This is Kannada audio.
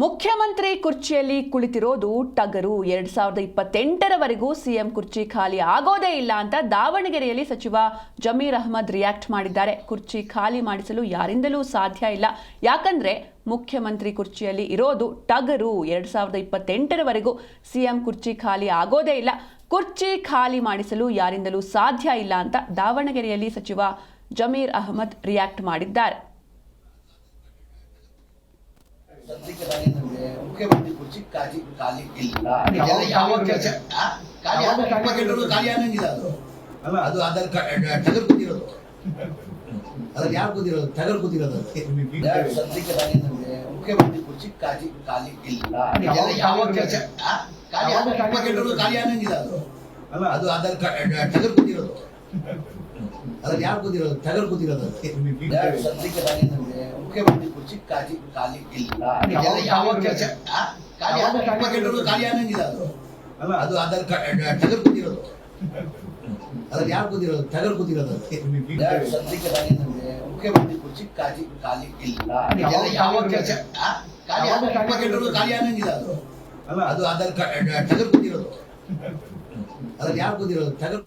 ಮುಖ್ಯಮಂತ್ರಿ ಕುರ್ಚಿಯಲ್ಲಿ ಕುಳಿತಿರೋದು ಟಗರು. 2028ರವರೆಗೂ ಸಿಎಂ ಕುರ್ಚಿ ಖಾಲಿ ಆಗೋದೇ ಇಲ್ಲ ಅಂತ ದಾವಣಗೆರೆಯಲ್ಲಿ ಸಚಿವ ಜಮೀರ್ ಅಹ್ಮದ್ ರಿಯಾಕ್ಟ್ ಮಾಡಿದ್ದಾರೆ. ಕುರ್ಚಿ ಖಾಲಿ ಮಾಡಿಸಲು ಯಾರಿಂದಲೂ ಸಾಧ್ಯ ಇಲ್ಲ, ಯಾಕಂದ್ರೆ ಮುಖ್ಯಮಂತ್ರಿ ಕುರ್ಚಿಯಲ್ಲಿ ಇರೋದು ಟಗರು. 2028ರವರೆಗೂ ಸಿಎಂ ಕುರ್ಚಿ ಖಾಲಿ ಆಗೋದೇ ಇಲ್ಲ, ಕುರ್ಚಿ ಖಾಲಿ ಮಾಡಿಸಲು ಯಾರಿಂದಲೂ ಸಾಧ್ಯ ಇಲ್ಲ ಅಂತ ದಾವಣಗೆರೆಯಲ್ಲಿ ಸಚಿವ ಜಮೀರ್ ಅಹ್ಮದ್ ರಿಯಾಕ್ಟ್ ಮಾಡಿದ್ದಾರೆ. ಮುಖ್ಯಮಂತ್ರಿ ಕುರ್ಚಿ ಖಾಲಿ ಇಲ್ಲ. ಯಾವ ಚರ್ಚೆ ಖಾಲಿ ಆಗಂಗಿಲ್ಲ. ಅದು ಅದರ ಟಗರ್ ಕೂತಿರೋದು, ಅದ್ರಲ್ಲಿ ಯಾರು ಕೂತಿರೋದು? ಟಗರ್ ಕೂತಿರೋದು. ಸದ್ಯಕ್ಕೆ ಮುಖ್ಯಮಂತ್ರಿ ಕುರ್ಚಿ ಖಾಲಿ ಇಲ್ಲ. ಯಾವ ಚರ್ಚೆ ಖಾಲಿ ಆಗಂಗಿಲ್ಲ. ಅದು ಅದರ ಟಗರ್ ಕೂತಿರೋದು, ಅದ್ರಲ್ಲಿ ಯಾರು ಕೂತಿರೋದು? ಟಗರ್ ಕೂತಿರೋದು. ಸದ್ಯಕ್ಕೆ ಮುಖ್ಯಮಂತ್ರಿ ಕುರ್ಚಿ ಖಾಲಿ ಇಲ್ಲ. ಯಾವ ಚರ್ಚೆ ಖಾಲಿ ಆಗಂಗಿಲ್ಲ. ಅದು ಅದರ ಟಗರ್ ಕೂತಿರೋದು, ಅದ್ರಲ್ಲಿ ಯಾರು ಕೂತಿರೋದು? ಟಗರ್ ಕೂತಿರೋದು. ಸದ್ಯಕ್ಕೆ ಮುಖ್ಯಮಂತ್ರಿ ಕುರ್ಚಿ ಖಾಲಿ ಇಲ್ಲ. ಯಾವ ಚರ್ಚೆ ಖಾಲಿ ಆಗಂಗಿಲ್ಲ. ಅದು ಅದರ ಟಗರ್ ಕೂತಿರೋದು, ಅದ್ರಲ್ಲಿ ಯಾರು ಕೂತಿರೋದು? ಟಗರ್